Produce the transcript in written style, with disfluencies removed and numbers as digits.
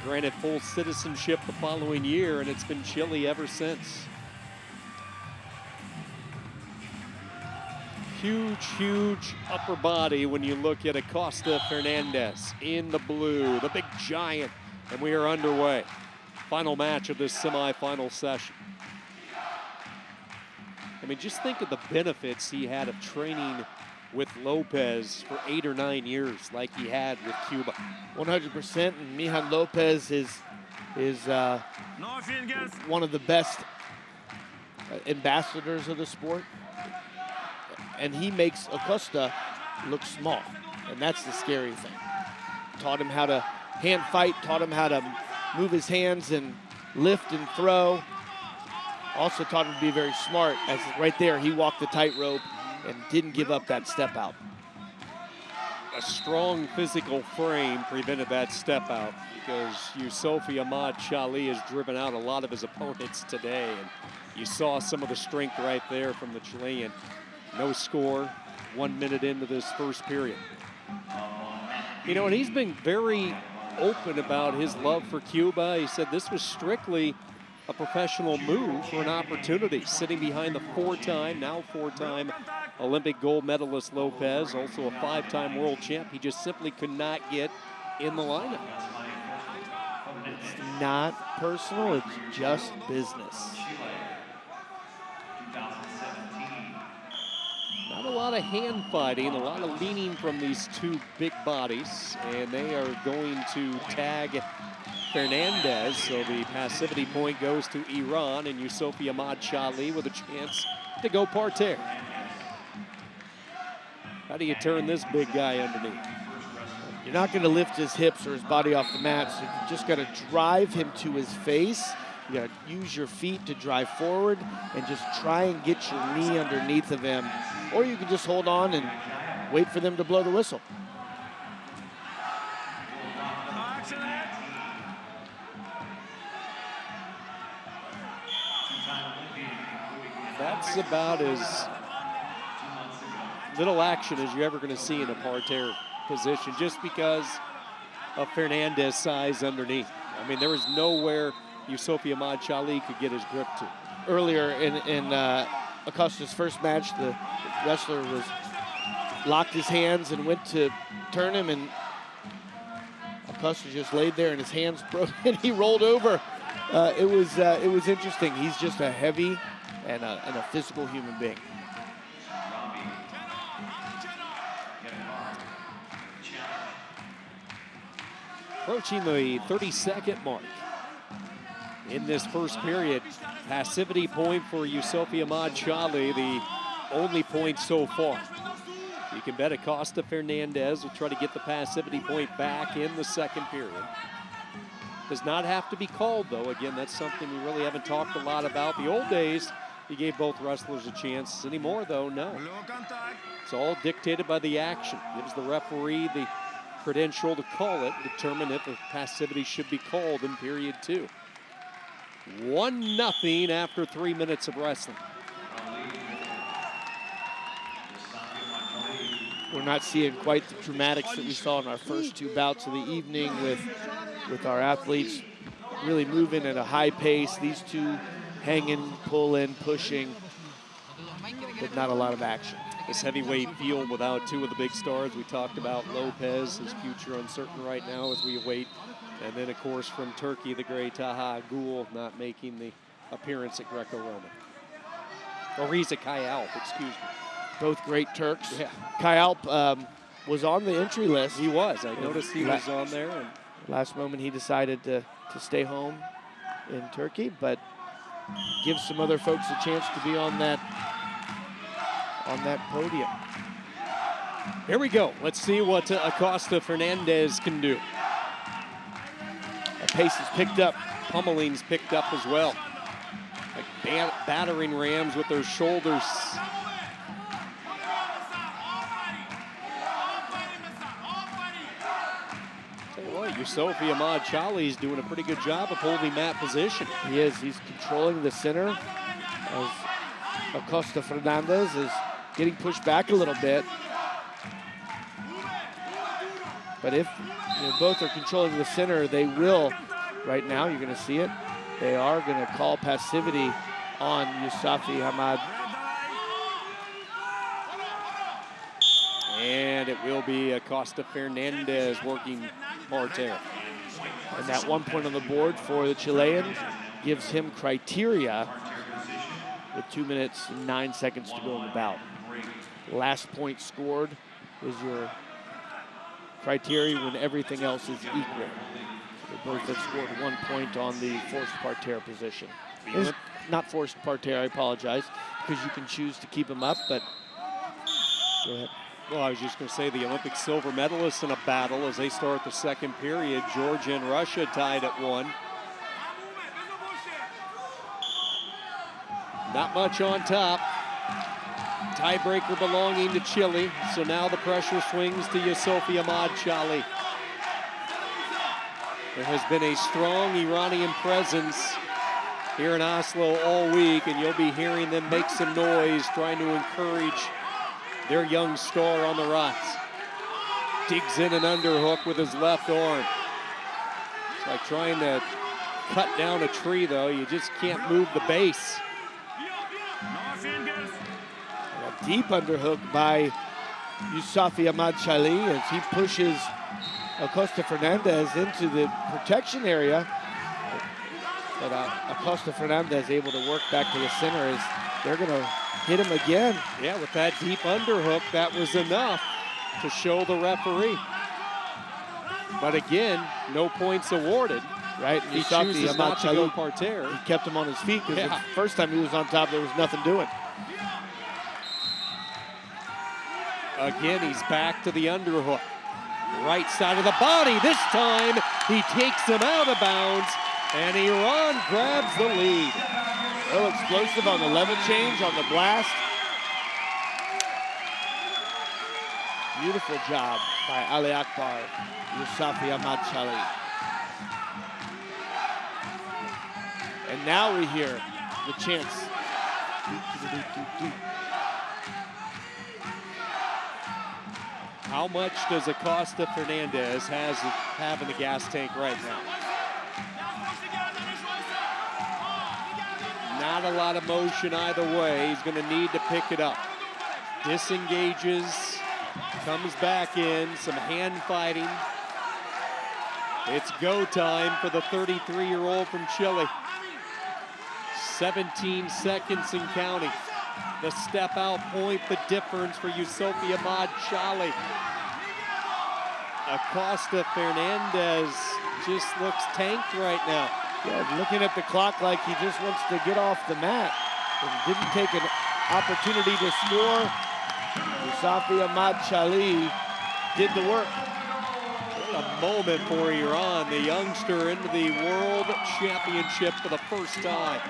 Granted full citizenship the following year, and it's been chilly ever since. Huge, huge upper body when you look at ACOSTA Fernandez in the blue, the big giant, and we are underway. Final match of this semifinal session. I mean, just think of the benefits he had of training with Lopez for 8 or 9 years like he had with Cuba. 100%, and Mijan Lopez is one of the best ambassadors of the sport. And he makes ACOSTA look small, and that's the scary thing. Taught him how to hand fight, taught him how to move his hands and lift and throw. Also taught him to be very smart, as right there he walked the tightrope and didn't give up that step out. A strong physical frame prevented that step out, because YOUSOFIAHMAD has driven out a lot of his opponents today, and you saw some of the strength right there from the Chilean. No score, 1 minute into this first period. You know, and he's been very open about his love for Cuba. He said this was strictly a professional move for an opportunity, sitting behind the now four-time Olympic gold medalist Lopez, also a 5-time world champ. He just simply could not get in the lineup. It's not personal, it's just business. Not a lot of hand fighting, a lot of leaning from these two big bodies, and they are going to tag Fernandez, so the passivity point goes to Iran, and YOUSOFIAHMAD with a chance to go parterre. How do you turn this big guy underneath? You're not going to lift his hips or his body off the mat, so you just got to drive him to his face. You got to use your feet to drive forward and just try and get your knee underneath of him. Or you can just hold on and wait for them to blow the whistle. That's about as little action as you're ever going to see in a parterre position, just because of Fernandez's size underneath. I mean, there was nowhere YOUSOFIAHMAD could get his grip to. Earlier in ACOSTA's first match, the wrestler locked his hands and went to turn him, and ACOSTA just laid there and his hands broke and he rolled over. It was interesting. He's just a heavy and a physical human being. Approaching the 30-second mark in this first period. Passivity point for YOUSOFIAHMAD, the only point so far. You can bet ACOSTA Fernandez will try to get the passivity point back in the second period. Does not have to be called, though. Again, that's something we really haven't talked a lot about. The old days, you gave both wrestlers a chance. Anymore, though, no. It's all dictated by the action. Gives the referee the credential to call it, determine if the passivity should be called in period 2. 1-0 after 3 minutes of wrestling. We're not seeing quite the dramatics that we saw in our first 2 bouts of the evening with our athletes really moving at a high pace. These two hanging, pulling, pushing, but not a lot of action. This heavyweight field without 2 of the big stars. We talked about Lopez, his future uncertain right now as we await. And then, of course, from Turkey, the great Taha Gül not making the appearance at Greco-Roman. Or Reza Kayalp, excuse me. Both great Turks. Yeah. Kayalp was on the entry list. He was. I noticed he was on there. And last moment he decided to stay home in Turkey, but gives some other folks a chance to be on that podium. Here we go. Let's see what ACOSTA Fernandez can do. The pace is picked up. Pummeling's picked up as well. Like battering rams with their shoulders. Tell you what, YOUSOFIAHMAD is doing a pretty good job of holding that position. He is. He's controlling the center as ACOSTA Fernandez is getting pushed back a little bit. But if both are controlling the center, they will right now. You're going to see it. They are going to call passivity on YOUSOFIAHMAD. And it will be ACOSTA Fernandez working parterre. And that 1 point on the board for the Chilean gives him criteria with 2 minutes and 9 seconds to go in the bout. Last point scored is your criteria when everything else is equal. They both have scored 1 point on the forced parterre position. Not forced parterre, I apologize, because you can choose to keep them up, but go ahead. Well, I was just going to say the Olympic silver medalists in a battle as they start the second period. Georgia and Russia tied at 1. Not much on top. Tiebreaker belonging to Chile. So now the pressure swings to YOUSOFIAHMAD Chali. There has been a strong Iranian presence here in Oslo all week, and you'll be hearing them make some noise trying to encourage their young star on the rocks. Digs in an underhook with his left arm. It's like trying to cut down a tree, though. You just can't move the base. A deep underhook by YOUSOFIAHMAD Chali as he pushes ACOSTA Fernandez into the protection area. But ACOSTA Fernandez able to work back to the center as they're going to hit him again. Yeah, with that deep underhook, that was enough to show the referee. But again, no points awarded. Right, He chooses not to go parterre. He kept him on his feet because the first time he was on top, there was nothing doing. Again, he's back to the underhook. Right side of the body. This time, he takes him out of bounds, and Iran grabs the lead. Real explosive on the level change, on the blast. Beautiful job by Ali Akbar, YOUSOFIAHMAD Chali. And now we hear the chants. How much does ACOSTA Fernandez have in the gas tank right now? Not a lot of motion either way. He's going to need to pick it up. Disengages, comes back in, some hand fighting. It's go time for the 33-year-old from Chile. 17 seconds and counting. The step out point, the difference for YOUSOFIAHMAD Chali. ACOSTA Fernandez just looks tanked right now. Yeah, looking at the clock like he just wants to get off the mat and didn't take an opportunity to score. YOUSOFIAHMAD Chali did the work. What a moment for Iran, the youngster into the World Championship for the first time.